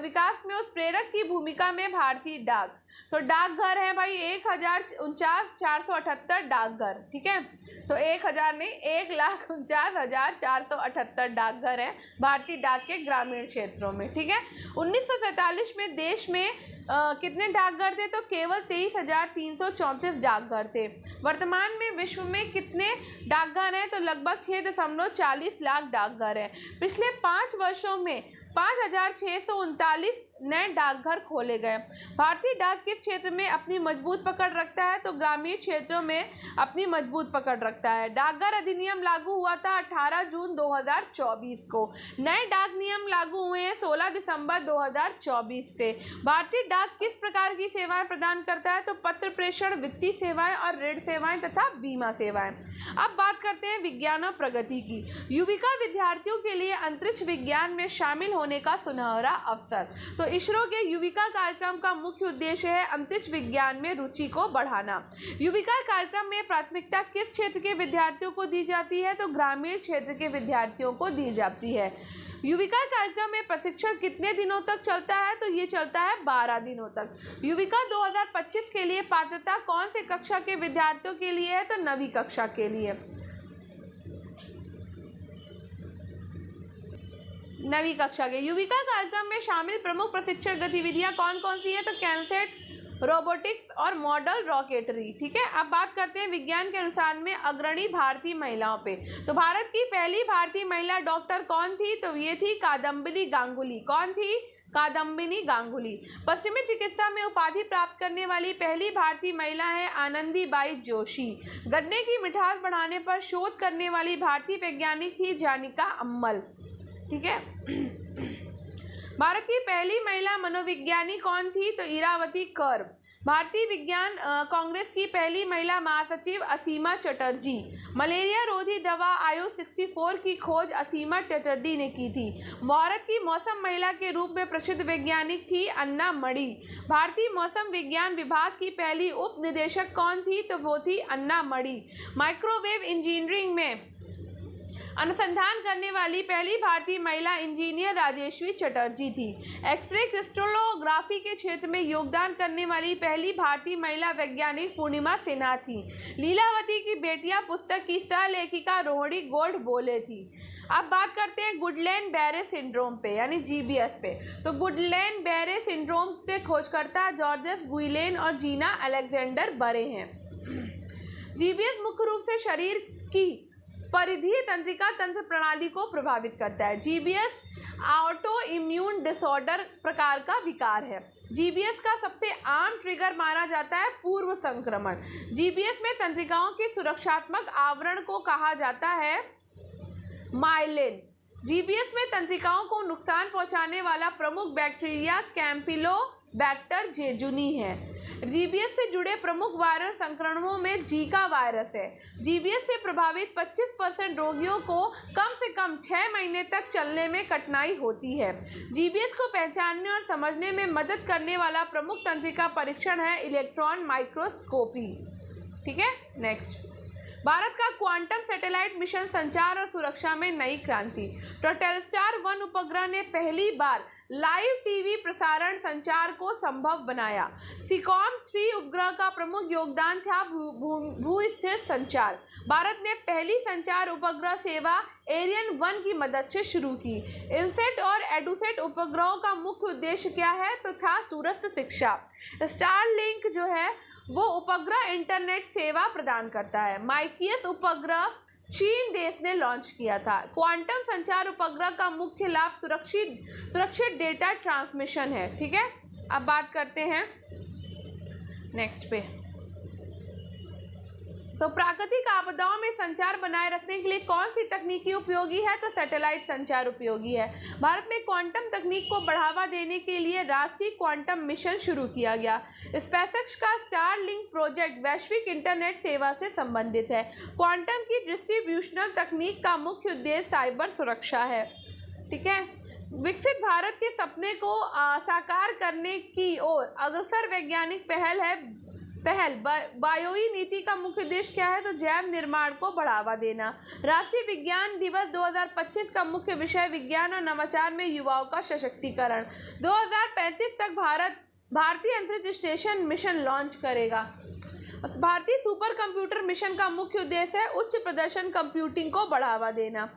विकास में उत्प्रेरक की भूमिका में भारतीय डाक। तो डाकघर है भाई 1,49,478 डाकघर। ठीक है। तो 1,000 नहीं 1,49,478 डाकघर है भारतीय डाक के ग्रामीण क्षेत्रों में। ठीक है। 1947 में देश में कितने डाकघर थे, तो केवल 23,334 डाकघर थे। वर्तमान में विश्व में कितने डाकघर हैं, तो लगभग 6.40 लाख डाकघर हैं। पिछले 5 वर्षों में 5,639 नए डाकघर खोले गए। भारतीय डाक किस क्षेत्र में अपनी मजबूत पकड़ रखता है, तो ग्रामीण क्षेत्रों में अपनी मजबूत पकड़ रखता है। डाकघर अधिनियम लागू हुआ था 18 जून 2024 को। नए डाक नियम लागू हुए हैं 16 दिसंबर 2024 से। भारतीय डाक किस प्रकार की सेवाएं प्रदान करता है, तो पत्र प्रेषण, वित्तीय सेवाएं और ऋण सेवाएं तथा बीमा सेवाएं। अब बात करते हैं विज्ञान और प्रगति की। युविका विद्यार्थियों के लिए अंतरिक्ष विज्ञान में शामिल होने का सुनहरा अवसर। तो इसरो के युविका कार्यक्रम का मुख्य उद्देश्य है अंतरिक्ष विज्ञान में रुचि को बढ़ाना। युविका कार्यक्रम में प्राथमिकता किस क्षेत्र के विद्यार्थियों को दी जाती है, तो ग्रामीण क्षेत्र के विद्यार्थियों को दी जाती है। युविका कार्यक्रम में प्रशिक्षण कितने दिनों तक चलता है, तो ये चलता है 12 दिनों तक। युविका 2025 के लिए पात्रता कौन से कक्षा के विद्यार्थियों के लिए है, तो 9वीं कक्षा के लिए। 9वीं कक्षा के युविका कार्यक्रम में शामिल प्रमुख प्रशिक्षण गतिविधियां कौन कौन सी है, तो कैंसेट, रोबोटिक्स और मॉडल रॉकेटरी। ठीक है। अब बात करते हैं विज्ञान के अनुसार में अग्रणी भारतीय महिलाओं पे। तो भारत की पहली भारतीय महिला डॉक्टर कौन थी, तो ये थी कादम्बिनी गांगुली। कौन थी, कादम्बिनी गांगुली। पश्चिमी चिकित्सा में उपाधि प्राप्त करने वाली पहली भारतीय महिला है आनंदीबाई जोशी। गन्ने की मिठास बढ़ाने पर शोध करने वाली भारतीय वैज्ञानिक थी जानिका अम्मल। ठीक है। भारत की पहली महिला मनोविज्ञानी कौन थी, तो इरावती कर्व। भारतीय विज्ञान कांग्रेस की पहली महिला महासचिव असीमा चटर्जी। मलेरिया रोधी दवा आयु 64 की खोज असीमा चटर्जी ने की थी। भारत की मौसम महिला के रूप में प्रसिद्ध वैज्ञानिक थी अन्ना मणि। भारतीय मौसम विज्ञान विभाग की पहली उप निदेशक कौन थी, तो वो थी अन्ना मणि। माइक्रोवेव इंजीनियरिंग में अनुसंधान करने वाली पहली भारतीय महिला इंजीनियर राजेश्वरी चटर्जी थी। एक्सरे क्रिस्टलोग्राफी के क्षेत्र में योगदान करने वाली पहली भारतीय महिला वैज्ञानिक पूर्णिमा सिन्हा थी। लीलावती की बेटियां पुस्तक की सह लेखिका रोहिणी गोल्ड बोले थी। अब बात करते हैं गुड गुडलैंड बेरे सिंड्रोम पे यानी जीबीएस पे। तो गुडलैंड बेरे सिंड्रोम के खोजकर्ता जॉर्जेस गुइलेन और जीना अलेक्जेंडर बरे हैं। जीबीएस मुख्य रूप से शरीर की परिधीय तंत्रिका तंत्र प्रणाली को प्रभावित करता है। जीबीएस ऑटो इम्यून डिसऑर्डर प्रकार का विकार है। जीबीएस का सबसे आम ट्रिगर माना जाता है पूर्व संक्रमण। जीबीएस में तंत्रिकाओं के सुरक्षात्मक आवरण को कहा जाता है माइलिन। जीबीएस में तंत्रिकाओं को नुकसान पहुंचाने वाला प्रमुख बैक्टीरिया कैम्पिलोबैक्टर जेजुनी है। जीबीएस से जुड़े प्रमुख वायरल संक्रमणों में जीका वायरस है। जीबीएस से प्रभावित 25% रोगियों को कम से कम 6 महीने तक चलने में कठिनाई होती है। जीबीएस को पहचानने और समझने में मदद करने वाला प्रमुख तंत्रिका परीक्षण है इलेक्ट्रॉन माइक्रोस्कोपी। ठीक है, नेक्स्ट। भारत का क्वांटम सैटेलाइट मिशन संचार और सुरक्षा में नई क्रांति। तो टेलस्टार 1 उपग्रह ने पहली बार लाइव टीवी प्रसारण संचार को संभव बनाया। सिकॉम 3 उपग्रह का प्रमुख योगदान था भू-स्थिर संचार। भारत ने पहली संचार उपग्रह सेवा एरियन 1 की मदद से शुरू की। इनसेट और एडुसेट उपग्रहों का मुख्य उद्देश्य क्या है? तो था दूरस्थ शिक्षा। स्टारलिंक जो है वो उपग्रह इंटरनेट सेवा प्रदान करता है। माइकियस उपग्रह चीन देश ने लॉन्च किया था। क्वांटम संचार उपग्रह का मुख्य लाभ सुरक्षित डेटा ट्रांसमिशन है। ठीक है, अब बात करते हैं नेक्स्ट पे। तो प्राकृतिक आपदाओं में संचार बनाए रखने के लिए कौन सी तकनीकी उपयोगी है? तो सैटेलाइट संचार उपयोगी है। भारत में क्वांटम तकनीक को बढ़ावा देने के लिए राष्ट्रीय क्वांटम मिशन शुरू किया गया। स्पेसएक्स का स्टारलिंक प्रोजेक्ट वैश्विक इंटरनेट सेवा से संबंधित है। क्वांटम की डिस्ट्रीब्यूशनल तकनीक का मुख्य उद्देश्य साइबर सुरक्षा है। ठीक है, विकसित भारत के सपने को साकार करने की ओर अग्रसर वैज्ञानिक पहल बायोई नीति का मुख्य उद्देश्य क्या है? तो जैव निर्माण को बढ़ावा देना। राष्ट्रीय विज्ञान दिवस 2025 का मुख्य विषय विज्ञान और नवाचार में युवाओं का सशक्तिकरण। 2035 तक भारतीय अंतरिक्ष स्टेशन मिशन लॉन्च करेगा। भारतीय सुपर कंप्यूटर मिशन का मुख्य उद्देश्य है उच्च प्रदर्शन कंप्यूटिंग को बढ़ावा देना।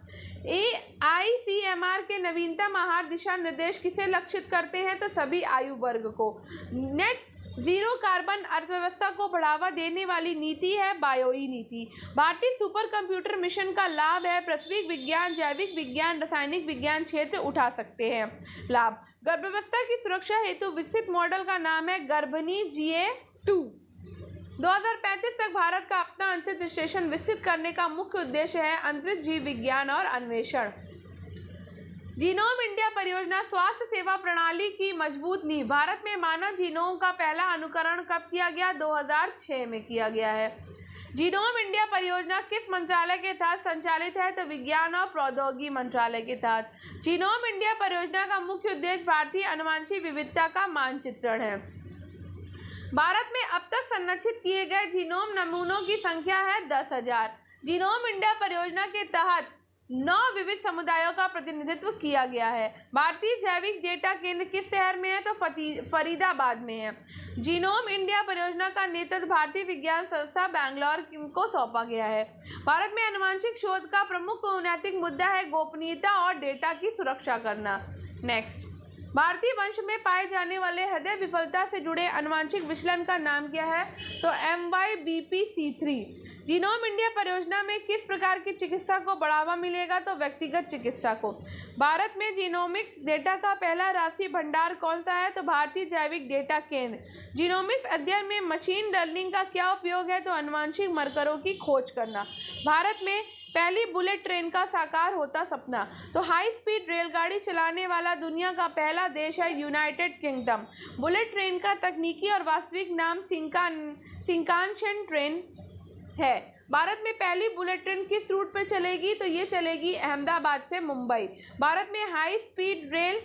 AICMR के नवीनतम आहार दिशा निर्देश किसे लक्षित करते हैं? तो सभी आयु वर्ग को। नेट जीरो कार्बन अर्थव्यवस्था को बढ़ावा देने वाली नीति है बायोई नीति। भारतीय सुपर कंप्यूटर मिशन का लाभ है पृथ्वी विज्ञान, जैविक विज्ञान, रासायनिक विज्ञान क्षेत्र उठा सकते हैं लाभ। गर्भावस्था की सुरक्षा हेतु विकसित मॉडल का नाम है गर्भनी GA2। 2035 तक भारत का अपना अंतरिक्ष स्टेशन विकसित करने का मुख्य उद्देश्य है अंतरिक्ष जीव विज्ञान और अन्वेषण। जीनोम इंडिया परियोजना स्वास्थ्य सेवा प्रणाली की मजबूत नींव। भारत में मानव जीनोम का पहला अनुकरण कब किया गया? 2006 में किया गया है। जीनोम इंडिया परियोजना किस मंत्रालय के तहत संचालित है? तो विज्ञान और प्रौद्योगिकी मंत्रालय के तहत। जीनोम इंडिया परियोजना का मुख्य उद्देश्य भारतीय आनुवंशिक विविधता का मानचित्रण है। भारत में अब तक संरक्षित किए गए जीनोम नमूनों की संख्या है 10,000। जीनोम इंडिया परियोजना के तहत 9 विविध समुदायों का प्रतिनिधित्व किया गया है। भारतीय जैविक डेटा केंद्र किस शहर में है? तो फरीदाबाद में है। जीनोम इंडिया परियोजना का नेतृत्व भारतीय विज्ञान संस्था बैंगलोर को सौंपा गया है। भारत में आनुवंशिक शोध का प्रमुख नैतिक मुद्दा है गोपनीयता और डेटा की सुरक्षा करना। नेक्स्ट, भारतीय वंश में पाए जाने वाले हृदय विफलता से जुड़े आनुवंशिक विचलन का नाम क्या है? तो MYBPC3। जीनोम इंडिया परियोजना में किस प्रकार की चिकित्सा को बढ़ावा मिलेगा? तो व्यक्तिगत चिकित्सा को। भारत में जीनोमिक डेटा का पहला राष्ट्रीय भंडार कौन सा है? तो भारतीय जैविक डेटा केंद्र। जीनोमिक्स अध्ययन में मशीन लर्निंग का क्या उपयोग है? तो आनुवंशिक मार्करों की खोज करना। भारत में पहली बुलेट ट्रेन का साकार होता सपना। तो हाई स्पीड रेलगाड़ी चलाने वाला दुनिया का पहला देश है यूनाइटेड किंगडम। बुलेट ट्रेन का तकनीकी और वास्तविक नाम शिंकानसेन ट्रेन है। भारत में पहली बुलेट ट्रेन किस रूट पर चलेगी? तो ये चलेगी अहमदाबाद से मुंबई। भारत में हाई स्पीड रेल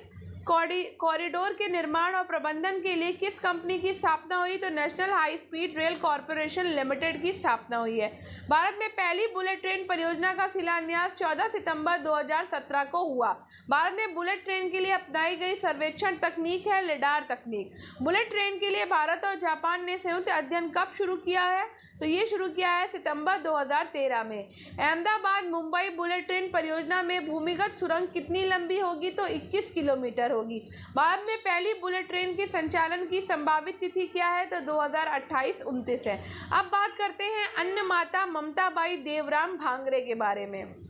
कॉरिडोर के निर्माण और प्रबंधन के लिए किस कंपनी की स्थापना हुई? तो national high speed rail corporation limited की स्थापना हुई है। भारत में पहली बुलेट ट्रेन परियोजना का शिलान्यास 14 सितंबर 2017 को हुआ। भारत में बुलेट ट्रेन के लिए अपनाई गई सर्वेक्षण तकनीक है लिडार तकनीक। बुलेट ट्रेन के लिए भारत और जापान ने संयुक्त अध्ययन कब शुरू किया है? तो ये शुरू किया है सितंबर 2013 में। अहमदाबाद मुंबई बुलेट ट्रेन परियोजना में भूमिगत सुरंग कितनी लंबी होगी? तो 21 किलोमीटर होगी। भारत में पहली बुलेट ट्रेन के संचालन की संभावित तिथि क्या है? तो 2028-29 है। अब बात करते हैं अन्न माता ममता बाई देवराम भांगरे के बारे में।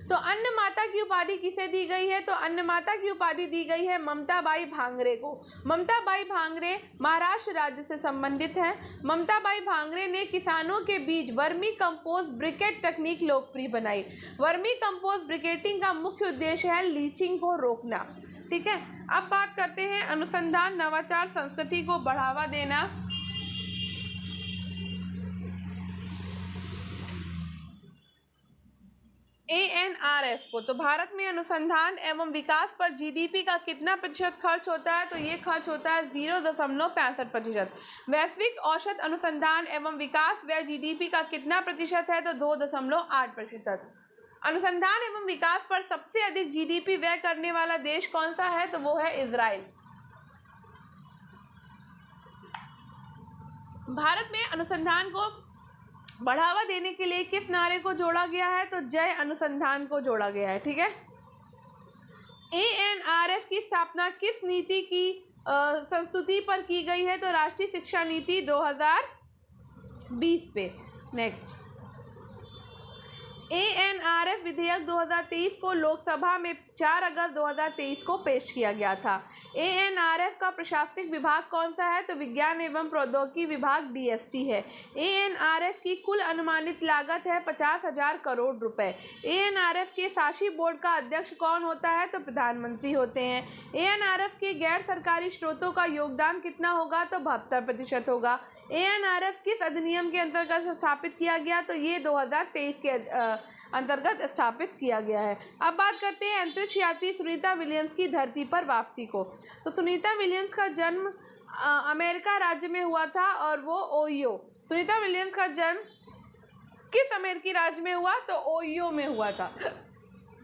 तो अन्न माता की उपाधि किसे दी गई है? तो अन्न माता की उपाधि दी गई है ममता बाई भांगरे को। ममता बाई भांगरे महाराष्ट्र राज्य से संबंधित है। ममता बाई भांगरे ने किसानों के बीच वर्मी कंपोस्ट ब्रिकेट तकनीक लोकप्रिय बनाई। वर्मी कंपोस्ट ब्रिकेटिंग का मुख्य उद्देश्य है लीचिंग को रोकना। ठीक है, अब बात करते हैं अनुसंधान नवाचार संस्कृति को बढ़ावा देना। ANRF को। तो भारत में अनुसंधान एवं विकास पर जीडीपी का कितना प्रतिशत खर्च होता है? तो ये खर्च होता है 0.65%। वैश्विक औसत अनुसंधान एवं विकास व्यय जीडीपी का कितना प्रतिशत है? तो 2.8%। अनुसंधान एवं विकास पर सबसे अधिक जीडीपी व्यय करने वाला देश कौन सा है? तो वो है इजराइल। भारत में अनुसंधान को बढ़ावा देने के लिए किस नारे को जोड़ा गया है? तो जय अनुसंधान को जोड़ा गया है। ठीक है, ANRF की स्थापना किस नीति की संस्तुति पर की गई है? तो राष्ट्रीय शिक्षा नीति 2020 पे। नेक्स्ट, ANRF विधेयक 2023 को लोकसभा में 4 अगस्त 2023 को पेश किया गया था। ANRF का प्रशासनिक विभाग कौन सा है? तो विज्ञान एवं प्रौद्योगिकी विभाग DST है। ANRF की कुल अनुमानित लागत है 50,000 करोड़ रुपए। ANRF के शासी बोर्ड का अध्यक्ष कौन होता है? तो प्रधानमंत्री होते हैं। ANRF के गैर सरकारी स्रोतों का योगदान कितना होगा? तो 72% होगा। ANRF किस अधिनियम के अंतर्गत स्थापित किया गया? तो ये 2023 के अंतर्गत स्थापित किया गया है। अब बात करते हैं अंतरिक्ष यात्री सुनीता विलियम्स की धरती पर वापसी को। तो सुनीता विलियम्स का जन्म अमेरिका राज्य में हुआ था और वो ओहियो। सुनीता विलियम्स का जन्म किस अमेरिकी राज्य में हुआ? तो ओहियो में हुआ था।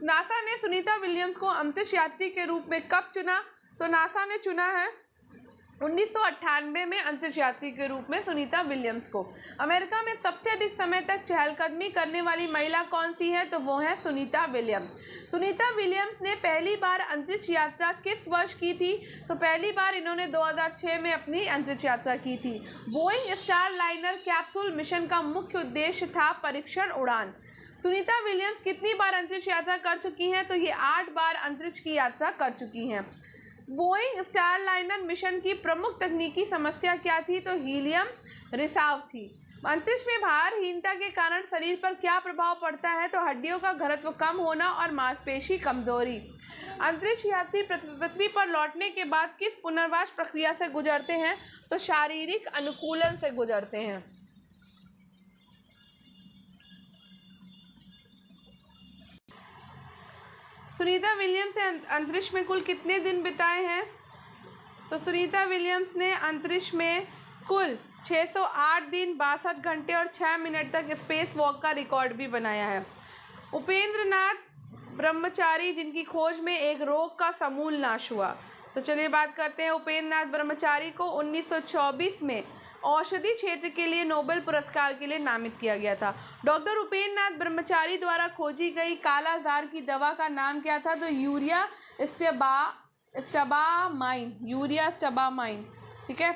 नासा ने सुनीता विलियम्स को अंतरिक्ष यात्री के रूप में कब चुना? तो नासा ने चुना है 1998 में अंतरिक्ष यात्री के रूप में सुनीता विलियम्स को। अमेरिका में सबसे अधिक समय तक चहलकदमी करने वाली महिला कौन सी है? तो वो है सुनीता विलियम्स। सुनीता विलियम्स ने पहली बार अंतरिक्ष यात्रा किस वर्ष की थी? तो पहली बार इन्होंने 2006 में अपनी अंतरिक्ष यात्रा की थी। Boeing star liner capsule mission का मुख्य उद्देश्य था परीक्षण उड़ान। सुनीता विलियम्स कितनी बार अंतरिक्ष यात्रा कर चुकी हैं? तो ये 8 बार अंतरिक्ष की यात्रा कर चुकी हैं। बोइंग स्टार लाइनर मिशन की प्रमुख तकनीकी समस्या क्या थी? तो हीलियम रिसाव थी। अंतरिक्ष में भारहीनता के कारण शरीर पर क्या प्रभाव पड़ता है? तो हड्डियों का घनत्व कम होना और मांसपेशी कमजोरी। अंतरिक्ष यात्री पृथ्वी पर लौटने के बाद किस पुनर्वास प्रक्रिया से गुजरते हैं? तो शारीरिक अनुकूलन से गुजरते हैं। सुनीता विलियम्स ने अंतरिक्ष में कुल कितने दिन बिताए हैं? तो सुनीता विलियम्स ने अंतरिक्ष में कुल 608 दिन 62 घंटे और 6 मिनट तक स्पेस वॉक का रिकॉर्ड भी बनाया है। उपेंद्र नाथ ब्रह्मचारी जिनकी खोज में एक रोग का समूल नाश हुआ। तो चलिए बात करते हैं उपेंद्र नाथ ब्रह्मचारी को 1924 में औषधि क्षेत्र के लिए नोबेल पुरस्कार के लिए नामित किया गया था। डॉक्टर उपेंद्र नाथ ब्रह्मचारी द्वारा खोजी गई कालाजार की दवा का नाम क्या था? तो यूरिया स्टबामाइन। ठीक है,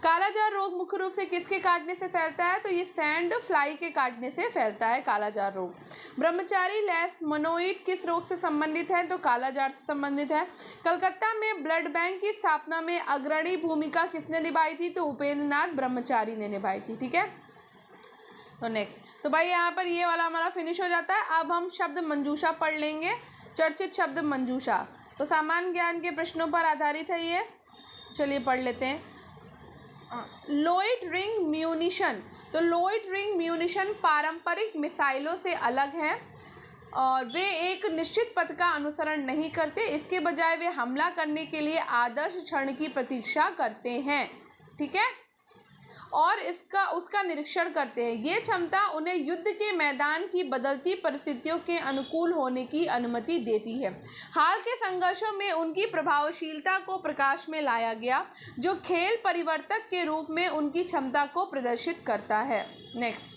कालाजार रोग मुख्य रूप से किसके काटने से फैलता है? तो ये सैंड फ्लाई के काटने से फैलता है कालाजार रोग। ब्रह्मचारी लेशमनोइड किस रोग से संबंधित है? तो कालाजार से संबंधित है। कलकत्ता में ब्लड बैंक की स्थापना में अग्रणी भूमिका किसने निभाई थी? तो उपेंद्र नाथ ब्रह्मचारी ने निभाई थी। ठीक है, तो नेक्स्ट, तो भाई यहाँ पर ये वाला हमारा फिनिश हो जाता है। अब हम शब्द मंजूषा पढ़ लेंगे। चर्चित शब्द मंजूषा, तो सामान्य ज्ञान के प्रश्नों पर आधारित है ये। चलिए पढ़ लेते हैं। लोइड रिंग म्यूनिशन, तो लोइड रिंग म्यूनिशन पारंपरिक मिसाइलों से अलग हैं और वे एक निश्चित पथ का अनुसरण नहीं करते, इसके बजाय वे हमला करने के लिए आदर्श क्षण की प्रतीक्षा करते हैं। ठीक है, और उसका निरीक्षण करते हैं। ये क्षमता उन्हें युद्ध के मैदान की बदलती परिस्थितियों के अनुकूल होने की अनुमति देती है। हाल के संघर्षों में उनकी प्रभावशीलता को प्रकाश में लाया गया, जो खेल परिवर्तक के रूप में उनकी क्षमता को प्रदर्शित करता है। Next,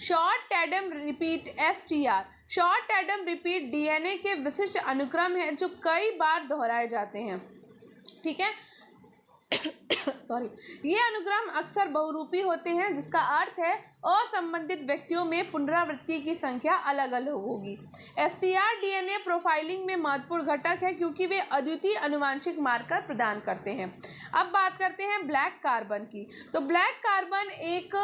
short tandem repeat STR। Short tandem repeat DNA के विशिष्ट अनुक्रम हैं जो कई बार दोहराए जाते हैं। ठीक है, सॉरी, ये अनुक्रम अक्सर बहुरूपी होते हैं, जिसका अर्थ है असंबंधित व्यक्तियों में पुनरावृत्ति की संख्या अलग अलग होगी। STR DNA प्रोफाइलिंग में महत्वपूर्ण घटक है क्योंकि वे अद्वितीय आनुवंशिक मार्कर प्रदान करते हैं। अब बात करते हैं ब्लैक कार्बन की। तो ब्लैक कार्बन एक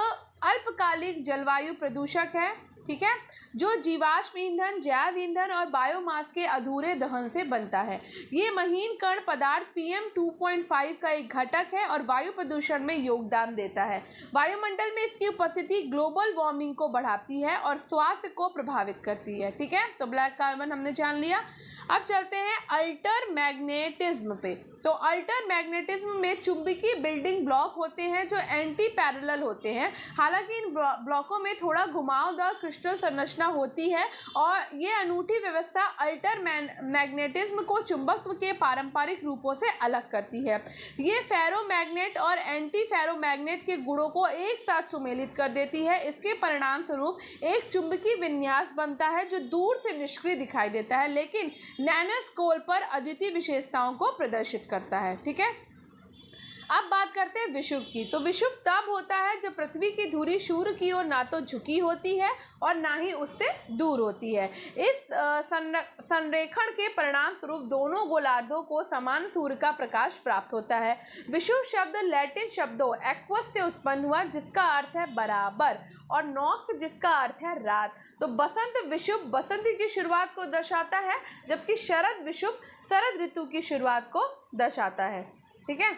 अल्पकालिक जलवायु प्रदूषक है, ठीक है, जो जीवाश्म ईंधन, जैव ईंधन और बायोमास के अधूरे दहन से बनता है। ये महीन कण पदार्थ PM 2.5 का एक घटक है और वायु प्रदूषण में योगदान देता है। वायुमंडल में इसकी उपस्थिति ग्लोबल वार्मिंग को बढ़ाती है और स्वास्थ्य को प्रभावित करती है। ठीक है, तो ब्लैक कार्बन हमने जान लिया। अब चलते हैं अल्टर मैग्नेटिज्म पे। तो अल्टर मैग्नेटिज्म में चुंबकीय बिल्डिंग ब्लॉक होते हैं जो एंटी पैरेलल होते हैं। हालांकि इन ब्लॉकों में थोड़ा घुमावदार क्रिस्टल संरचना होती है और ये अनूठी व्यवस्था अल्टर मैग्नेटिज्म को चुंबकत्व के पारंपरिक रूपों से अलग करती है। ये फेरोमैग्नेट और एंटी फेरोमैग्नेट के गुणों को एक साथ सुमेलित कर देती है। इसके परिणाम स्वरूप एक चुंबकीय विन्यास बनता है जो दूर से निष्क्रिय दिखाई देता है, लेकिन नैनो स्केल पर अद्वितीय विशेषताओं को प्रदर्शित करता है। ठीक है, अब बात करते हैं विषुव की। तो विषुव तब होता है जब पृथ्वी की धुरी सूर्य की ओर ना तो झुकी होती है और ना ही उससे दूर होती है। इस संरेखण के परिणाम स्वरूप दोनों गोलार्धों को समान सूर्य का प्रकाश प्राप्त होता है। विषुव शब्द लैटिन शब्दों एक्वस से उत्पन्न हुआ, जिसका अर्थ है बराबर, और नॉक्स जिसका अर्थ है रात। तो बसंत विषुव बसंत की शुरुआत को दर्शाता है, जबकि शरद विषुव शरद ऋतु की शुरुआत को दर्शाता है। ठीक है,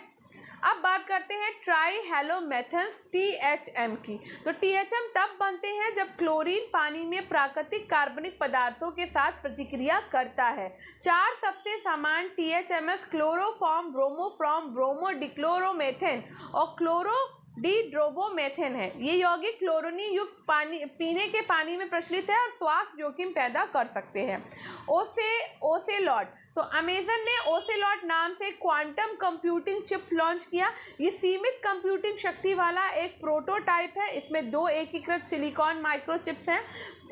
अब बात करते हैं ट्राईहैलोमेथेन्स THM की। तो THM तब बनते हैं जब क्लोरीन पानी में प्राकृतिक कार्बनिक पदार्थों के साथ प्रतिक्रिया करता है। 4 सबसे सामान्य THMS क्लोरोफॉर्म, ब्रोमोफॉर्म, ब्रोमोडिक्लोरोमेथेन और क्लोरो डिड्रोबोमेथेन है। ये यौगिक क्लोरीन युक्त पानी पीने के पानी में प्रचलित है और स्वास्थ्य जोखिम पैदा कर सकते हैं। ओसेलॉट। तो अमेजन ने ओसेलॉट नाम से क्वांटम कंप्यूटिंग चिप लॉन्च किया। ये सीमित कंप्यूटिंग शक्ति वाला एक प्रोटोटाइप है। इसमें 2 एकीकृत सिलिकॉन माइक्रोचिप्स हैं।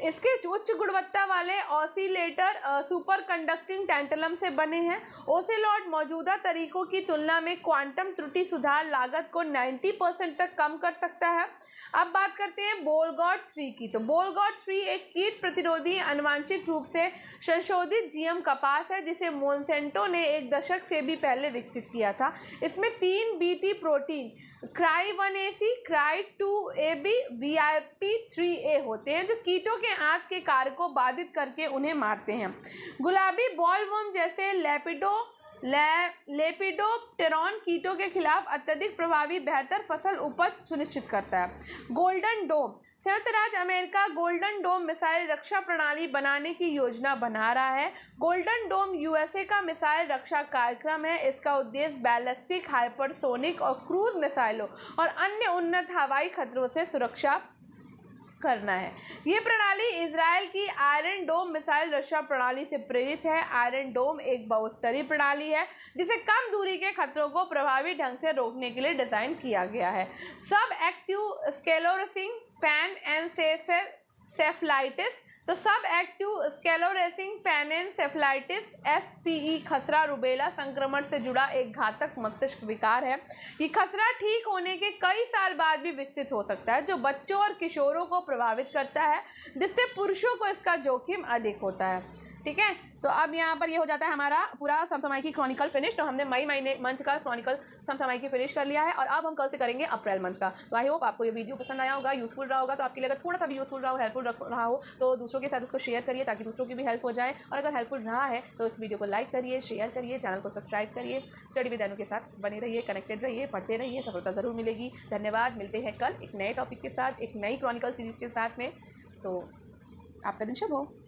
इसके उच्च गुणवत्ता वाले ऑसिलेटर सुपर कंडक्टिंग टैंटलम से बने हैं। ओसेलॉट मौजूदा तरीकों की तुलना में क्वांटम त्रुटि सुधार लागत को 90% तक कम कर सकता है। अब बात करते हैं बोलगॉट 3 की। तो बोलगॉट 3 एक कीट प्रतिरोधी आनुवंशिक रूप से संशोधित GM कपास है, जिसे मोनसेंटो ने 1 दशक से भी पहले विकसित किया था। इसमें 3 BT protein Cry1AC, Cry2AB, VIP3A होते हैं, जो कीटों के आंत के कार्य को बाधित करके उन्हें मारते हैं। गुलाबी बॉलवर्म जैसे लेपिडोप्टेरॉन कीटों के खिलाफ अत्यधिक प्रभावी बेहतर फसल उपज सुनिश्चित करता है। गोल्डन डोम। संयुक्त राज्य अमेरिका गोल्डन डोम मिसाइल रक्षा प्रणाली बनाने की योजना बना रहा है। गोल्डन डोम USA का मिसाइल रक्षा कार्यक्रम है। इसका उद्देश्य बैलिस्टिक, हाइपरसोनिक और क्रूज मिसाइलों और अन्य उन्नत हवाई खतरों से सुरक्षा करना है। ये प्रणाली इजराइल की आयरन डोम मिसाइल रक्षा प्रणाली से प्रेरित है। आयरन डोम एक बहुस्तरीय प्रणाली है जिसे कम दूरी के खतरों को प्रभावी ढंग से रोकने के लिए डिजाइन किया गया है। सब एक्टिव स्क्लेरोसिंग पैनएनसेफेलाइटिस। तो सब एक्टिव स्क्लेरोसिंग पैनएनसेफेलाइटिस SPE खसरा रुबेला संक्रमण से जुड़ा एक घातक मस्तिष्क विकार है। ये खसरा ठीक होने के कई साल बाद भी विकसित हो सकता है, जो बच्चों और किशोरों को प्रभावित करता है, जिससे पुरुषों को इसका जोखिम अधिक होता है। ठीक है, तो अब यहाँ पर ये हो जाता है हमारा पूरा समसामयिकी क्रॉनिकल फिनिश। तो हमने मई महीने मंथ का क्रॉनिकल समसामयिकी फिनिश कर लिया है और अब हम कल से करेंगे अप्रैल मंथ का। तो आई होप आपको ये वीडियो पसंद आया होगा, यूजफुल रहा होगा। तो आपके लिए अगर थोड़ा सा भी यूजफुल रहा हो, हेल्पफुल रहा हो, तो दूसरों के साथ इसको शेयर करिए ताकि दूसरों की भी हेल्प हो जाए। और अगर हेल्पफुल रहा है तो इस वीडियो को लाइक करिए, शेयर करिए, चैनल को सब्सक्राइब करिए। स्टडी विद अनु के साथ बने रहिए, कनेक्टेड रहिए, पढ़ते रहिए, सफलता जरूर मिलेगी। धन्यवाद। मिलते हैं कल एक नए टॉपिक के साथ, एक नई क्रॉनिकल सीरीज के साथ में। तो आपका दिन शुभ हो।